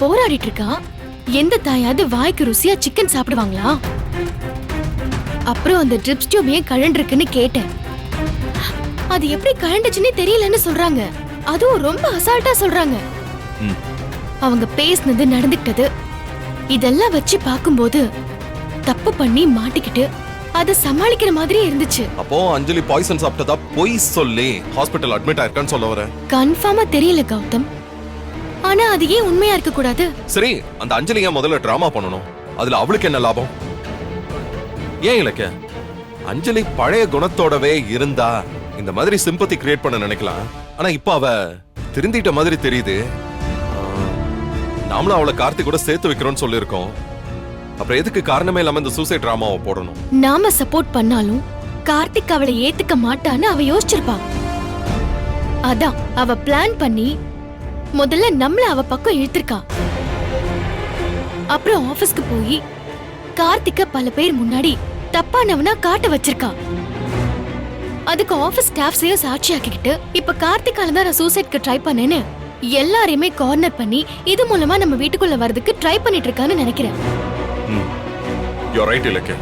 போராடிட்டு இருக்கா. எந்த தாயாவது வாய்க்கு ருசியா சிக்கன் சாப்பிடுவாங்களா? அப்புறம் அந்த ட்ரிப்ஸ் டியூபே கழண்டிருக்குன்னு கேட்டேன். அது எப்படி கழண்டுச்சுன்னே தெரியலன்னு சொல்றாங்க. அதுவும் ரொம்ப அசால்ட்டா சொல்றாங்க. அவங்க பேசினது, நடந்துக்கிட்டது இதெல்லாம் வச்சு பாக்கும்போது தப்பு பண்ணி மாட்டிக்கிட்டு அத சமாளிக்கிற மாதிரி இருந்துச்சு. அப்போ அஞ்சலி பாய்சன் சாப்பிட்டதா பொய் சொல்லி ஹாஸ்பிடல் அட்மிட் ஆயிருக்கான்னு சொல்ல வரேன். கன்ஃபார்மா தெரியல கௌதம். ஆனா அது ஏன் உண்மையா இருக்க கூடாது? சரி, அந்த அஞ்சலி ஏன் முதல்ல டிராமா பண்ணணும்? அதுல அவளுக்கு என்ன லாபம்? ஏன் இலக்கிய அஞ்சலி பழைய குணத்தோடவே இருந்தா இந்த மாதிரி சிம்பத்தி கிரியேட் பண்ண நினைக்கலாம். ஆனா இப்ப அவ திருந்திட்ட மாதிரி தெரியுது. நாமளும் அவளை கார்த்திக் கூட சேர்த்து வைக்கிறோம்னு சொல்லிருக்கோம். அப்புறம் எதுக்கு காரணமே இல்லாம இந்த சூசைட் டிராமாவை போடணும்? நாம சப்போர்ட் பண்ணாலும் கார்த்திக் அவளை ஏத்துக்க மாட்டான்னு அவ யோசிச்சிருப்பா. அதான் அவ பிளான் பண்ணி முதல்ல நம்மள அவ பக்கம் இழுத்திருக்கா. அப்புறம் ஆபீஸ்க்கு போய் கார்த்திக்க பல பேர் முன்னாடி தப்பானவனா காட்ட வச்சிருக்கா. அதுக்கு ஆபீஸ் ஸ்டாஃப்ஸையும் சாட்சியாக்கிக்கிட்டு இப்ப கார்த்திகால தான் நான் சூசைட்க்கு ட்ரை பண்ணேன்னு எல்லாரையுமே கார்னர் பண்ணி இது மூலமா நம்ம வீட்டுக்குள்ள வரதுக்கு ட்ரை பண்ணிட்டு இருக்கான்னு நினைக்கிறேன். யூ ரைட் இலக்கிய.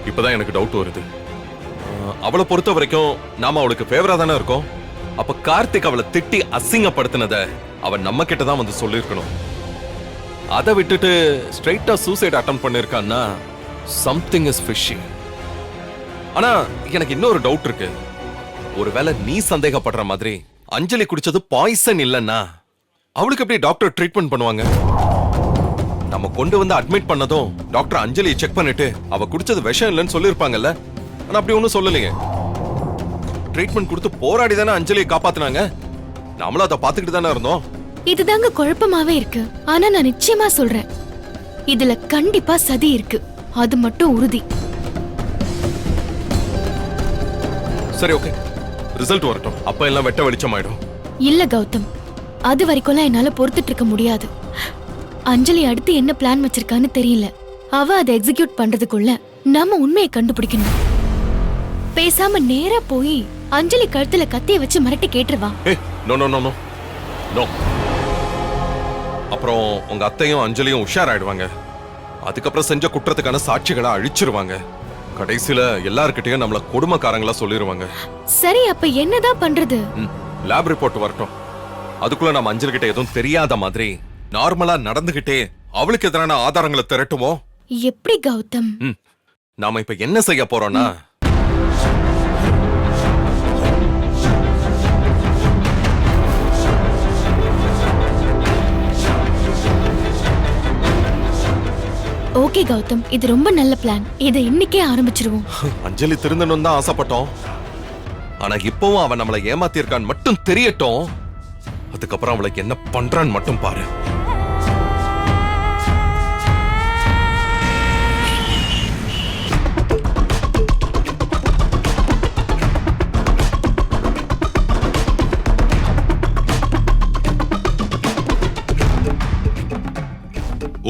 இப்பதான் எனக்கு டவுட் வருது. அவளை பொறுத்த வரைக்கும் நாம அவளுக்கு ஃபேவரா தானே இருக்கோம். அப்ப கார்த்திக் அவளை திட்டி அசிங்கப்படுத்தினத அவன் நம்ம கிட்ட தான் வந்து சொல்லிருக்கணும். அதை விட்டுட்டு ஸ்ட்ரைட்டா சூசைட் அட்டெம்ப்ட் பண்ணிருக்கான்னா சம்திங் இஸ் ஃபிஷி. ஆனா எனக்கு இன்னொரு டவுட் இருக்கு. ஒருவேளை நீ சந்தேகப்படுற மாதிரி அஞ்சலி குடிச்சது பாய்சன் இல்லன்னா அவளுக்கு எப்படி டாக்டர் ட்ரீட்மெண்ட் பண்ணுவாங்க? நம்ம கொண்டு வந்து அட்மிட் பண்ணதும் டாக்டர் அஞ்சலியை செக் பண்ணிட்டு அவ குடிச்சது விஷம் இல்லைன்னு சொல்லிருப்பாங்கல்ல. ஆனா அப்படி ஒன்னும் சொல்லலையே. ட்ரீட்மெண்ட் கொடுத்து போராடி தானே அஞ்சலியை காப்பாத்தினாங்க. நாமளும் அதை பாத்துக்கிட்டு தானே இருந்தோம். இதுதாங்க குழப்பமாவே இருக்கு. ஆனா நான் நிச்சயமா சொல்றேன், இதுல கண்டிப்பா சதி இருக்கு. அது மட்டும் உறுதி. சரி, ஓகே, ரிசல்ட் வரட்டும். அப்ப எல்லாம் வெட்ட வெளிச்சம் ஆயிடும். இல்ல கௌதம், அது வரைக்கும்லாம் என்னால பொறுத்துட்டு இருக்க முடியாது. அஞ்சலி அடுத்து என்ன பிளான் வச்சிருக்கான்னு தெரியல. அவ அதை எக்ஸிக்யூட் பண்றதுக்குள்ள நாம உண்மையை கண்டுபிடிக்கணும். பேசாம நேரா போய் அஞ்சலி கழுத்துல கத்திய வச்சு மிரட்டி கேட்டுருவா. No no no no no. அப்புறம் உங்க அத்தையும் அஞ்சலியும் உஷாராயிடுவாங்க. அதுக்கப்புறம் செஞ்ச குற்றத்துக்கான சாட்சிகளை அழிச்சிருவாங்க. கடைசியில எல்லார்கிட்டயும் நம்மள கொடுமைக்காரங்களா சொல்லிருவாங்க. சரி, அப்ப என்னதான் பண்றது? லேப் ரிப்போர்ட் வரட்டும். அதுக்குள்ள நம்ம அஞ்சலி கிட்ட எதுவும் தெரியாத மாதிரி நார்மலா நடந்துகிட்டே அவளுக்கு எதிரான ஆதாரங்களை திரட்டுவோம். எப்படி கௌதம்? நாம இப்ப என்ன செய்ய போறோம்னா, ஓகே கௌதம், இது ரொம்ப நல்ல பிளான். இதை இன்னைக்கே ஆரம்பிச்சிருவோம். அஞ்சலி திருந்தணும் தான் ஆசைப்பட்டோம். ஆனா இப்பவும் அவன் நம்மளை ஏமாத்திருக்கான்னு மட்டும் தெரியட்டும். அதுக்கப்புறம் அவளுக்கு என்ன பண்றான்னு மட்டும் பாரு.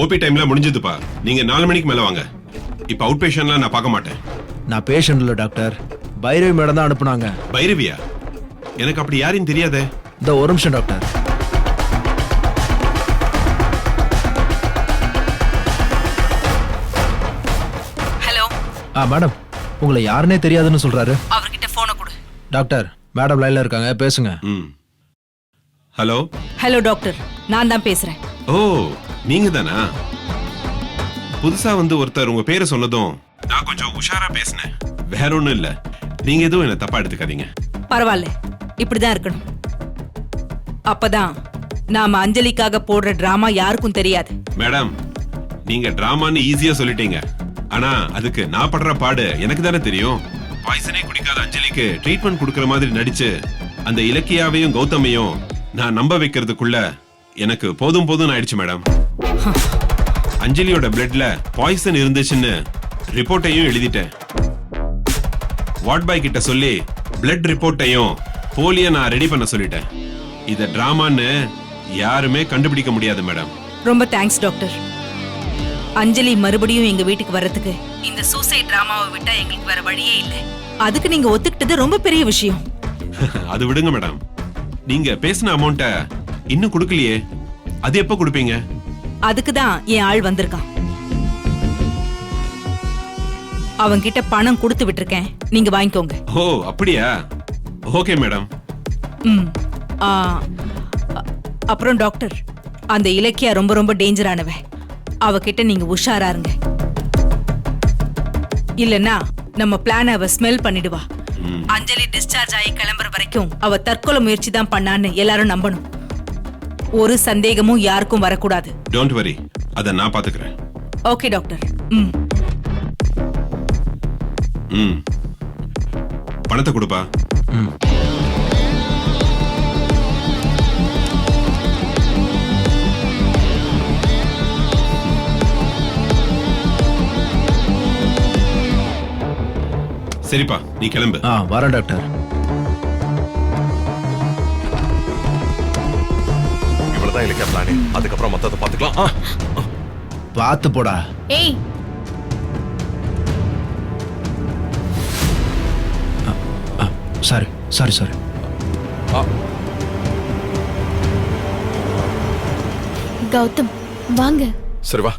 ஓபி டைம்ல முடிஞ்சதுப்பா. நீங்க 4 மணிக்கு மேல வாங்க. இப்ப அவுட் பேஷண்ட்லாம் நான் பார்க்க மாட்டேன். நான் பேஷண்ட் இல்ல டாக்டர், பைரவி மேடம் தான் அனுப்புனாங்க. பைரவியா? எனக்கு அப்படி யாரையும் தெரியாதே. இந்த ஒரு நிமிஷம் டாக்டர். ஹலோ. மேடம், உங்களை யாருன்னே தெரியாதுன்னு சொல்றாரு. அவர்கிட்ட போனை கொடு. டாக்டர், மேடம் லைன்ல இருக்காங்க, பேசுங்க. ஹலோ. ஹலோ டாக்டர், நான் தான் பேசுறேன். ஓ, நீங்க தானா? புதுசா வந்து ஒருத்தர் உங்க பேரை சொன்னதும் நான் கொஞ்சம் உஷாரா பேசினேன். வேற ஒண்ணும் இல்ல. நீங்க எதுவும் என்ன தப்பா எடுத்துக்காதீங்க. பரவாயில்ல, இப்படிதான் இருக்கணும். அப்பதான் நாம அஞ்சலிக்காக போடுற டிராமா யாருக்கும் தெரியாது. மேடம், நீங்க டிராமான்னு ஈஸியா சொல்லிட்டீங்க. ஆனா அதுக்கு நான் படுற பாடு எனக்கு தானே தெரியும். பாய்சனே குடிக்காத அஞ்சலிக்கு ட்ரீட்மெண்ட் கொடுக்கற மாதிரி நடிச்சு அந்த இலக்கியாவையும் கௌதமையும் நான் நம்ப வைக்கிறதுக்குள்ள எனக்கு போதும் போதும் ஆயிடுச்சு மேடம். அஞ்சலியோட பிளட்ல பாய்சன் இருந்துச்சுன்னு ரிப்போர்ட்டையும் எழுதிட்டேன். வார்ட் பாய் கிட்ட சொல்லி பிளட் ரிப்போர்ட்டையும் போலியா நான் ரெடி பண்ண சொல்லிட்டேன். இத டிராமான்னு யாருமே கண்டுபிடிக்க முடியாது மேடம். ரொம்ப தேங்க்ஸ் டாக்டர். அஞ்சலி மறுபடியும் எங்க வீட்டுக்கு வர்றதுக்கு இந்த சூசைட் டிராமாவை விட்டா எங்களுக்கு வேற வழியே இல்லை. அதுக்கு நீங்க ஒத்துக்கிட்டது ரொம்ப பெரிய விஷயம். அது விடுங்க மேடம். நீங்க பேசின அமௌண்ட்ட இன்னும் கொடுக்கலையே, அது எப்ப கொடுப்பீங்க? அதுக்கு தான் என் ஆள் வந்திருக்கான். அவன்கிட்ட பணம் கொடுத்து விட்டிருக்கேன், நீங்க வாங்கிக்கோங்க. ஓ அப்படியா? Okay madam. ம். ஆ, அப்புறம் டாக்டர், அந்த இலக்கியா ரொம்ப ரொம்ப டேஞ்சரானவ. அவகிட்ட நீங்க உஷாரா இருங்க. இல்லனா நம்ம பிளான அவ ஸ்மெல் பண்ணிடுவா. அஞ்சலி டிஸ்சார்ஜ் ஆகி கிளம்புற வரைக்கும் அவ தற்கொலை முயற்சி தான் பண்ணான்னு எல்லாரும் நம்பணும். ஒரு சந்தேகமும் யாருக்கும் வரக்கூடாது. டோன்ட் வரி, அத நான் பாத்துக்கிறேன். Okay doctor. ம். ம். பணத்தை கொடுப்பா. சரிப்பா, நீ கிளம்பு. வரேன் டாக்டர். இவ்வளவுதான் இலக்கியா பிளானே. அதுக்கப்புறம் மொத்தத்தை பாத்துக்கலாம். பார்த்து போடா. ஏய், சாரி சாரி சாரி. கௌதம் வாங்க. சரி வா.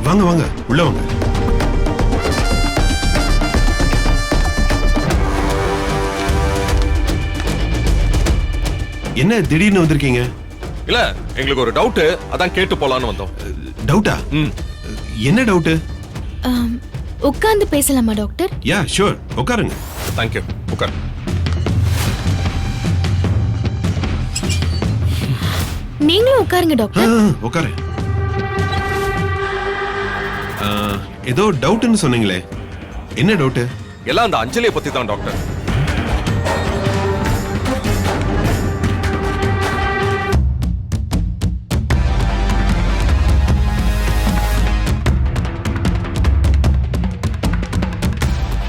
வாங்க வாங்க, உள்ள வாங்க. என்ன திடீர்னு வந்திருக்கீங்க? இல்ல, எங்களுக்கு ஒரு டவுட், அதான் கேட்டு போலான்னு வந்தோம். டவுட்டா? என்ன டவுட்? உட்கார்ந்து பேசலாமா டாக்டர்? யா ஷூர், உட்காருங்க. தேங்க்யூ. உட்கார். நீங்களும் உட்காருங்க டாக்டர். உட்காரு. ஏதோ டவுட்னு சொன்னீங்களே, என்ன டவுட்? எல்லாம் அந்த அஞ்சலியை பத்தி தான் டாக்டர்.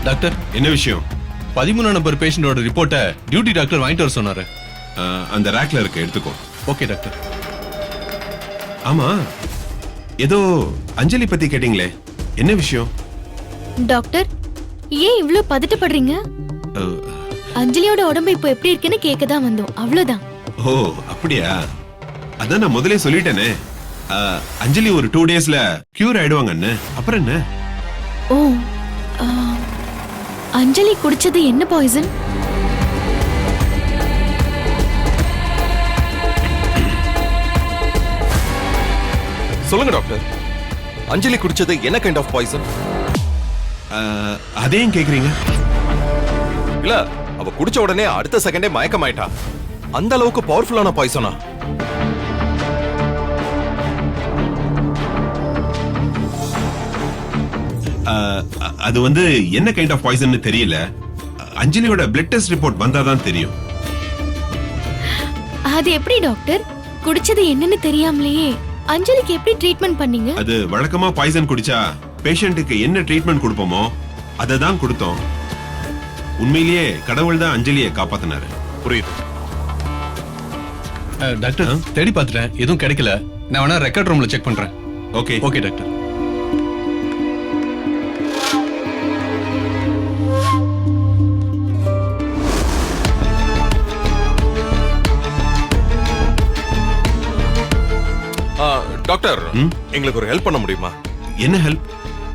டாக்டர், என்ன விஷயம்? 13 நம்பர் பேஷண்டோட ரிப்போர்ட்டை டியூட்டி டாக்டர் வாங்கிட்டு வர சொன்னாரு. அந்த ரேக்ல இருக்கு, எடுத்துக்கோ. Okay doctor. ஆமா, ஏதோ அஞ்சலி பத்தி கேட்டீங்களே, என்ன விஷயம்? டாக்டர், ஏன் இவ்ளோ பதட்டப்படுறீங்க? அஹ், அஞ்சலியோட உடம்பு இப்போ எப்படி இருக்குன்னு கேட்க தான் வந்தோம், அவ்வளவுதான். ஓ அப்படியா? அதான் நான் முதலே சொல்லிட்டேனே, அஞ்சலி ஒரு 2 டேஸ்ல கியூர் ஆயிடுவாங்கன்னு. அப்புறம் என்ன? ஓ, ஆ, அஞ்சலி குடிச்சது என்ன பாய்சன்? சொல்லுங்க டாக்டர், அஞ்சலி குடிச்சது என்ன கைண்ட் ஆஃப் பாய்சன்? அதையும் கேக்குறீங்க? இல்ல, அவ குடிச்ச உடனே அடுத்த செகண்டே மயக்கமாயிட்டா. அந்த அளவுக்கு பவர்ஃபுல்லான பாய்சனா? அது வந்து என்ன கைண்ட் ஆஃப் பாய்சன் தெரியல. அஞ்சலியோட பிளட் டெஸ்ட் ரிப்போர்ட் வந்தாதான் தெரியும். அது எப்படி டாக்டர்? குடிச்சது என்னன்னு தெரியாமலேயே அஞ்சலிக்கு எப்படி ட்ரீட்மெண்ட் பண்ணீங்க? அது வழக்கமா பாய்சன் குடிச்சா பேஷண்ட்டுக்கு என்ன ட்ரீட்மெண்ட் கொடுப்போமோ அதை தான் கொடுத்தோம். உண்மையிலேயே கடவுள் தான் அஞ்சலியை காப்பாத்தினாரு. புரியுது. டாக்டர், தேடி பார்த்துட்டேன், எதுவும் கிடைக்கல. நான் வேணா ரெக்கார்ட் ரூம்ல செக் பண்றேன். Okay okay doctor. டாக்டர், எங்களுக்கு ஒரு ஹெல்ப் பண்ண முடியுமா? என்ன ஹெல்ப்?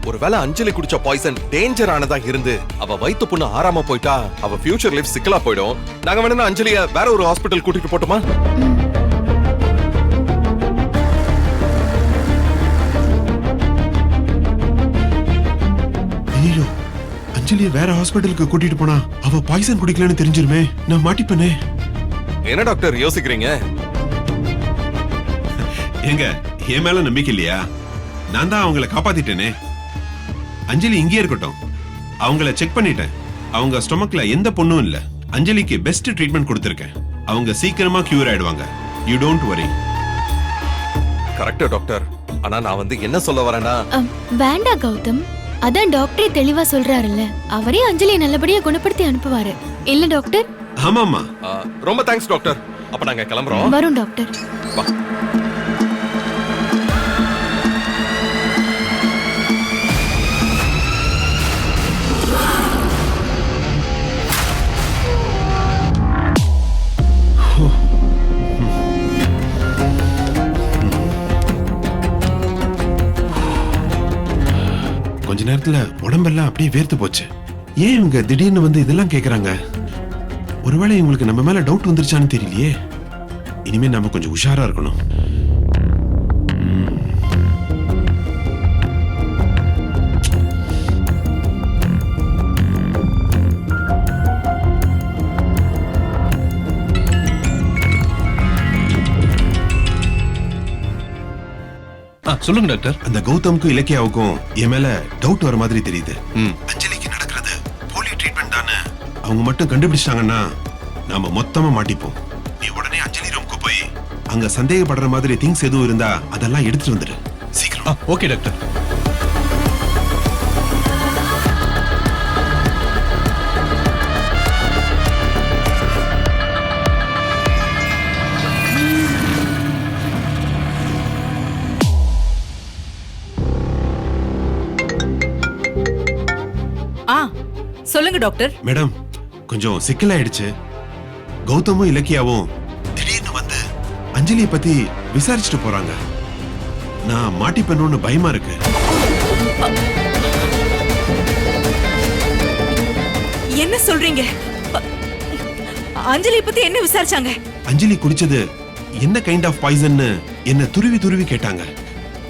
ஒருவேளை அஞ்சலி குடிச்ச பாய்சன் டேஞ்சர் ஆனதா இருந்து அவ வயித்து புண்ணு ஆறாம போயிட்டா அவ ஃபியூச்சர் லைஃப் சிக்கலா போயிடும். நாங்க வேணா அஞ்சலிய வேற ஒரு ஹாஸ்பிட்டல் கூட்டிட்டு போட்டுமா? ஐயோ, அஞ்சலியை வேற ஹாஸ்பிட்டலுக்கு கூட்டிட்டு போனா அவ பாய்சன் குடிக்கலன்னு தெரிஞ்சிருமே, நான் மாட்டிப்பனே. என்ன டாக்டர் யோசிக்கிறீங்க? எங்க என் மேல நம்பிக்கை இல்லையா? நான் தான் அவங்கள காப்பாத்திட்டேனே. அஞ்சலி இங்கே இருக்கட்டும், அவங்கள செக் பண்ணிட்டேன். அவங்க ஸ்டொமக்ல எந்த பொண்ணும் இல்ல. அஞ்சலிக்கு பெஸ்ட் ட்ரீட்மெண்ட் கொடுத்திருக்கேன். அவங்க சீக்கிரமா கியூர் ஆயிடுவாங்க. You don't worry. Correct doctor. ஆனா நான் வந்து என்ன சொல்ல வரேன்னா, வேண்டாம் கௌதம், அதான் டாக்டரே தெளிவா சொல்றாருல்ல, அவரே அஞ்சலியை நல்லபடியா குணப்படுத்தி அனுப்புவாரு இல்ல டாக்டர்? ஆமாமா. ரொம்ப தேங்க்ஸ் டாக்டர். அப்ப நாங்க கிளம்புறோம். வரும் டாக்டர். வா. கொஞ்ச நேரத்துல உடம்பெல்லாம் அப்படியே வேர்த்து போச்சு. ஏன் இவங்க திடீர்னு வந்து இதெல்லாம் கேக்குறாங்க? ஒருவேளை இவங்களுக்கு நம்ம மேல டவுட் வந்துருச்சான்னு தெரியலையே. இனிமே நாம கொஞ்சம் உஷாரா இருக்கணும். சொல்லுங்க டாக்டர். அந்த கௌதமுக்கும் இலக்கியாவுக்கும் என் மேல டவுட் வர மாதிரி தெரியுது. ம். அஞ்சலிக்கு நடக்கிறது போலியோ ட்ரீட்மெண்ட் தானே அவங்க மட்டும் கண்டுபிடிச்சிட்டாங்கன்னா நாம மொத்தமா மாட்டிப்போம். நீ உடனே அஞ்சலி ரூமுக்கு போய் அங்க சந்தேகப்படுற மாதிரி திங்ஸ் எதுவும் இருந்தா அதெல்லாம் எடுத்துட்டு வந்துடு சீக்கிரம். Okay doctor. சொல்லுங்க டாக்டர். மேடம், கொஞ்சம் சிக்கலாயிடுச்சு. கௌதமும் இலக்கியாவும் திடீர்னு வந்து அஞ்சலியை பத்தி விசாரிச்சுட்டு போறாங்க. நான் மாட்டிப்பேன்னு பயமா இருக்கு. என்ன சொல்றீங்க? அஞ்சலி பத்தி என்ன விசாரிச்சாங்க? அஞ்சலி குடிச்சது என்ன கைண்ட் ஆஃப் பாய்சன்னு என்ன துருவி துருவி கேட்டாங்க.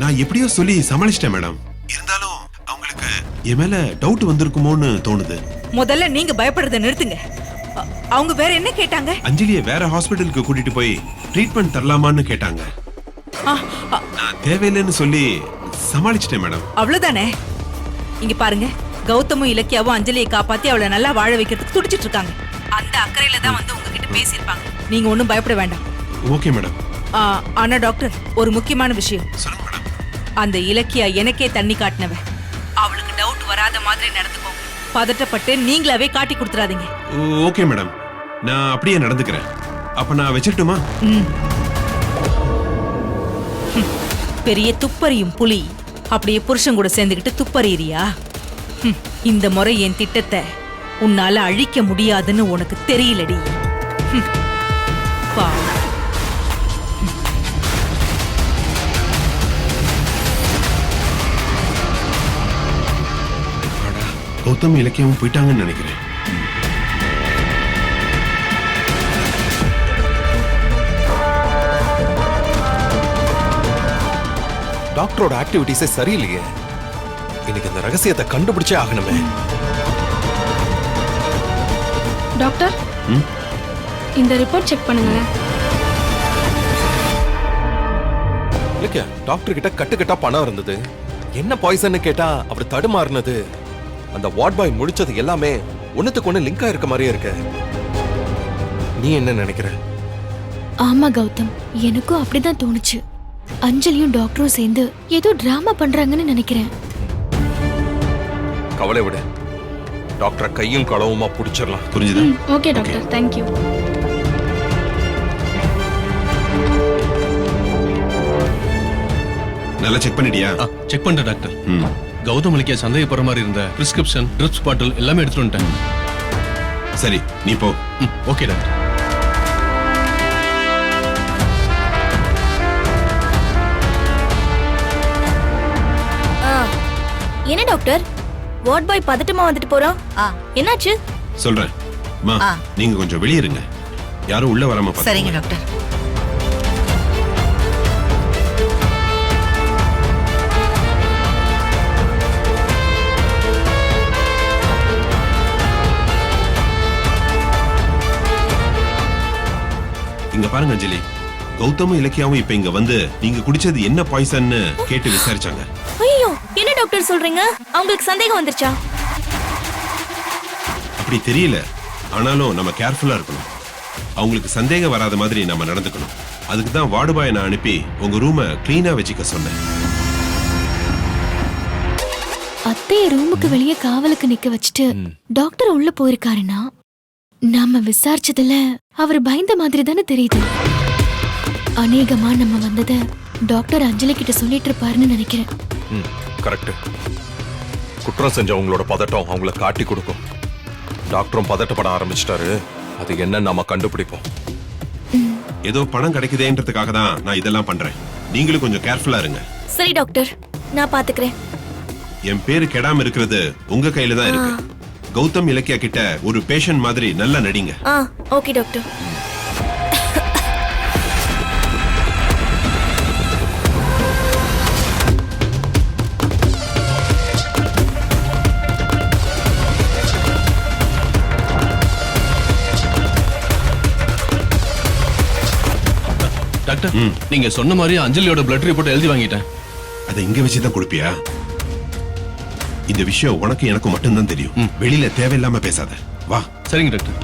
நான் எப்படியோ சொல்லி சமாளிச்சிட்டேன் மேடம். இருந்தாலும் அவங்களுக்கு என் மேல டவுட் வந்திருக்குமோன்னு தோணுது. முதல்ல நீங்க பயப்படுறத நிறுத்துங்க. அவங்க வேற என்ன கேட்டாங்க? அஞ்சலியை வேற ஹாஸ்பிடலுக்கு கூட்டிட்டு போய் ட்ரீட்மெண்ட் தரலாமான்னு கேட்டாங்க. நான் தேவையில்லைன்னு சொல்லி சமாளிச்சிட்டேன் மேடம். அவ்வளவுதானே? இங்க பாருங்க, கௌதமும் இலக்கியாவும் அஞ்சலியை காப்பாத்தி அவளை நல்லா வாழ வைக்கிறதுக்கு துடிச்சிட்டு இருக்காங்க. அந்த அக்கறையில தான் வந்து உங்ககிட்ட பேசியிருப்பாங்க. நீங்க ஒண்ணும் பயப்பட வேண்டாம். Okay madam. ஆனா டாக்டர், ஒரு முக்கியமான விஷயம். சொல்லுங்க மேடம். அந்த இலக்கியா எனக்கே தண்ணி காட்டினவ. அவளுக்கு டவுட் வராத மாதிரி நடந்துக்கோங்க. பதட்டப்பட்டு நீங்களாவே காட்டி கொடுத்துறாதீங்க. ஓகே மேடம், நான் அப்படியே நடந்துக்கிறேன். அப்ப நான் வச்சிட்டுமா? பெரிய துப்பறியும் புலி அப்படியே புருஷன் கூட சேர்ந்துக்கிட்டு துப்பறியிறியா? இந்த முறை என் திட்டத்தை உன்னால அழிக்க முடியாதுன்னு உனக்கு தெரியலடி. பாவம். கௌதம் இலக்கியமும் போயிட்டாங்கன்னு நினைக்கிறேன். டாக்டரோட ஆக்டிவிட்டிஸே சரியில்லையே. இன்னைக்கு அந்த ரகசியத்தை கண்டுபிடிச்சே ஆகணுமே. டாக்டர், இந்த ரிப்போர்ட் செக் பண்ணுங்க. இல்லையா, டாக்டர் கிட்ட கட்டுக்கட்டா பணம் இருந்தது. என்ன பாய்சன்னு கேட்டா அவர் தடுமாறுனது. அந்த வார்ட் பாய் முடிச்சது எல்லாமே ஒண்ணுத்துக்கு ஒண்ணு லிங்கா இருக்க மாதிரியே இருக்கு. நீ என்ன நினைக்கிற? ஆமா கௌதம், எனக்கும் அப்படிதான் தோணுச்சு. அஞ்சலியும் டாக்டரும் சேர்ந்து ஏதோ டிராமா பண்றாங்கன்னு நினைக்கிறேன். கவலை விடு, டாக்டரை கையும் களவுமா புடிச்சிடலாம். புரிஞ்சுதா? Okay doctor, thank you. நல்லா செக் பண்ணிட்டியா? செக் பண்ணிட்டேன் டாக்டர். கௌதம் இலக்கியா சந்தேகப்படுற மாதிரி இருந்த பிரிஸ்கிரிப்ஷன், ட்ரிப்ஸ் பாட்டில் எல்லாமே எடுத்துட்டு வந்துட்டேன். சரி, நீ போ. Okay doctor. என்ன டாக்டர், வார்ட் பாய் பதட்டமா வந்துட்டு போறான். என்னாச்சு? சொல்றேன். மா, நீங்க கொஞ்சம் வெளியே இருங்க. யாரும் உள்ள வராம பாருங்க. சரிங்க டாக்டர். இங்க பாருங்க அஞ்சலி, கௌதமும் இலக்கியாவும் இப்ப இங்க வந்து நீங்க குடிச்சது என்ன பாய்சன்னு கேட்டு விசாரிச்சாங்க. ஐயோ, என்ன டாக்டர் சொல்றீங்க? அவங்களுக்கு சந்தேகம் வந்துருச்சா? அப்படி தெரியல. ஆனாலும் நம்ம கேர்ஃபுல்லா இருக்கணும். அவங்களுக்கு சந்தேகம் வராத மாதிரி நம்ம நடந்துக்கணும். அதுக்கு தான் வார்டு பாயை நான் அனுப்பி உங்க ரூமை கிளீனா வச்சுக்க சொன்னேன். அத்தைய ரூமுக்கு வெளியே காவலுக்கு நிக்க வச்சுட்டு டாக்டர் உள்ள போயிருக்காருன்னா நாம விசாரிச்சதுல அவர் பயந்த மாதிரி தானே தெரியுது. அநேகமா நம்ம வந்தத டாக்டர் அஞ்சலி கிட்ட சொல்லிட்டு இருப்பாருன்னு நினைக்கிறேன். கரெக்ட். குற்றம் செஞ்சவங்களோட பதட்டம் அவங்கள காட்டி கொடுக்கும். டாக்டரும் பதட்டப்பட ஆரம்பிச்சிட்டாரு. அது என்ன நாம கண்டுபிடிப்போம். ஏதோ பணம் கிடைக்குதேன்றதுக்காக தான் நான் இதெல்லாம் பண்றேன். நீங்களும் கொஞ்சம் கேர்ஃபுல்லா இருங்க. சரி டாக்டர், நான் பாத்துக்கிறேன். என் பேரு கெடாம இருக்கிறது உங்க கையில தான் இருக்கு. கௌதம் இலக்கியா கிட்ட ஒரு பேஷண்ட் மாதிரி நல்லா நடிங்க. Okay doctor. டாக்டர், நீங்க சொன்ன மாதிரி அஞ்சலியோட பிளட் ரிப்போர்ட் எழுதி வாங்கிட்டேன். அதை இங்க வச்சுதான் கொடுப்பியா? இந்த விஷயம் உனக்கு எனக்கு மட்டும்தான் தெரியும். வெளியில தேவையில்லாம பேசாத. வா. சரிங்க டாக்டர்.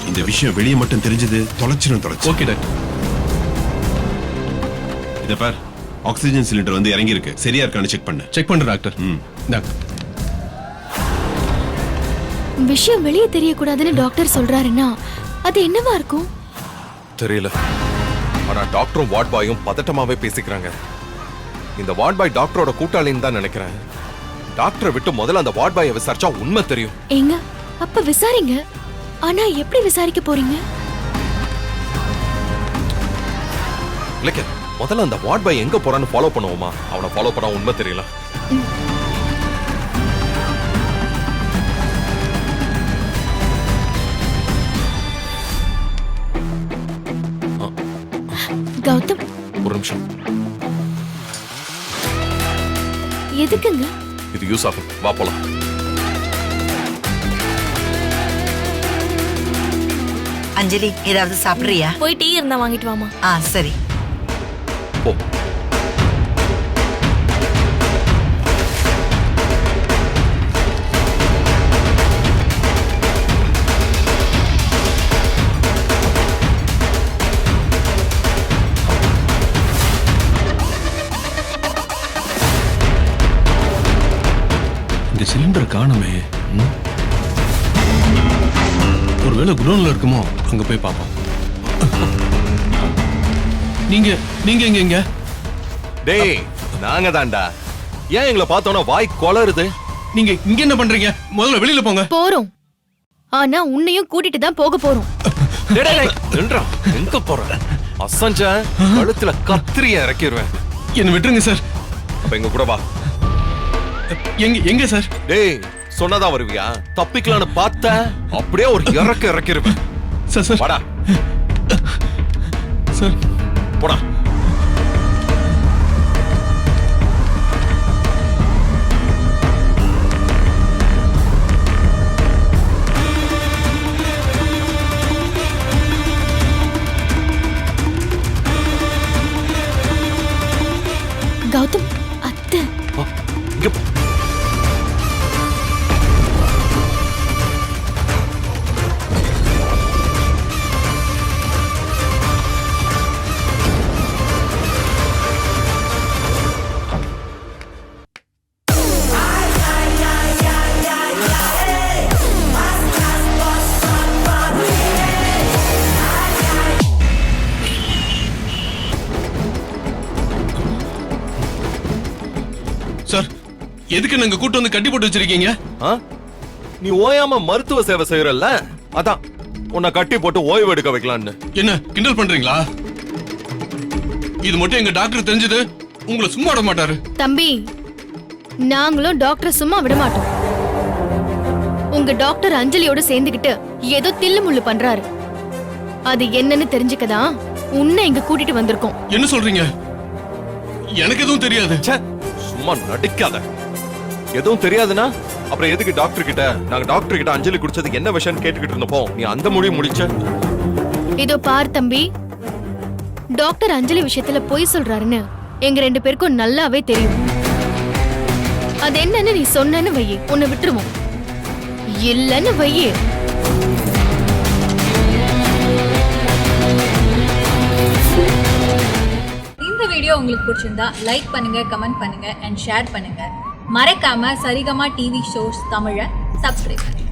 இந்த விஷயம் வெளியே மட்டும் தெரிஞ்சது தொலைச்சிரும். Okay doctor. இத பார், ஆக்சிஜன் சிலிண்டர் வந்து இறங்கி இருக்கு. சரியா இருக்கான்னு செக் பண்ணு. செக் பண்றேன் டாக்டர். டாக்டர், விஷயம் வெளியே தெரியக்கூடாதுன்னு டாக்டர் சொல்றாருன்னா அது என்னவா இருக்கும் தெரியல. ஆனா டாக்டரும் வார்ட் பாயும் பதட்டமாவே பேசிக்கிறாங்க. இந்த வார்ட் பாய் டாக்டரோட கூட்டாளின்னு தான் நினைக்கிறேன். டாக்டரை விட்டு முதல்ல அந்த வார்ட் பாயை விசாரிச்சா உண்மை தெரியும். ஏங்க, அப்ப விசாரிங்க. ஆனா எப்படி விசாரிக்க போறீங்க? இல்லைக்க, முதல்ல அந்த வார்ட் பாய் எங்க போறான்னு ஃபாலோ பண்ணுவோமா? அவனை ஃபாலோ பண்ணா உண்மை தெரியல. கௌதம், ஒரு நிமிஷம். எதுக்குங்க? இது யூஸ் ஆகும். வா போலாம். அஞ்சலி, ஏதாவது சாப்பிடுறியா? போய் டீ இருந்தா வாங்கிட்டு வாமா. சரி. போ. இந்த சிலிண்டர் காணுமே. ஒருவேளை குடோன்ல இருக்குமோ? அங்க போய் பாப்போம். நீங்க எங்க? டேய், நாங்க தான்டா. ஏன் எங்களை பார்த்தோன்னா வாய் கொளறுது? நீங்க இங்க என்ன பண்றீங்க? முதல்ல வெளியில போங்க. போறோம். ஆனா உன்னையும் கூட்டிட்டு தான் போக போறோம். நின்றா. எங்க போற? அசஞ்ச கழுத்துல கத்திரிய இறக்கிடுவேன். என்ன விட்டுருங்க சார். அப்ப எங்க கூட வா. எங்க சார்? டேய், சொன்னதா வருவியா? தப்பிக்கலான்னு பார்த்த அப்படியே ஒரு இறக்கிருவேன். சார் வாடா. சார் போடா. கௌதம், அத்தை. இங்க போ. சார், எதுக்கு நாங்க கூட்டு வந்து கட்டி போட்டு வச்சிருக்கீங்க? நீ ஓயாம மருத்துவ சேவை செய்யறல்ல, அதான் உன்னை கட்டி போட்டு ஓய்வு எடுக்க வைக்கலான்னு. என்ன கிண்டல் பண்றீங்களா? இது மட்டும் எங்க டாக்டர் தெரிஞ்சது உங்களை சும்மா விட மாட்டாரு. தம்பி, நாங்களும் டாக்டர் சும்மா விட மாட்டோம். உங்க டாக்டர் அஞ்சலியோட சேர்ந்துகிட்டு ஏதோ தில்லு முள்ளு பண்றாரு. அது என்னன்னு தெரிஞ்சுக்கதான் உன்னை இங்க கூட்டிட்டு வந்திருக்கோம். என்ன சொல்றீங்க? எனக்கு எதுவும் தெரியாது. சும்மா நடிக்காத. எதுவும் தெரியாதுன்னா அப்புறம் எதுக்கு டாக்டர் கிட்ட? நாங்க டாக்டர் கிட்ட அஞ்சலி குடிச்சது என்ன விஷயம் கேட்டுக்கிட்டு இருந்தப்போ நீ அந்த முடிவு முடிச்ச. இதோ பார் தம்பி, டாக்டர் அஞ்சலி விஷயத்துல பொய் சொல்றாருன்னு எங்க 2 பேருக்கும் நல்லாவே தெரியும். அது என்னன்னு நீ சொன்னன்னு வையே, உன்னை விட்டுருவோம். இல்லன்னு வையே. இந்த வீடியோ உங்களுக்கு பிடிச்சிருந்தா லைக் பண்ணுங்க, கமெண்ட் பண்ணுங்க அண்ட் ஷேர் பண்ணுங்க. மறக்காம சரிகமா டிவி ஷோஸ் தமிழை சப்ஸ்கிரைப் பண்ணுங்க.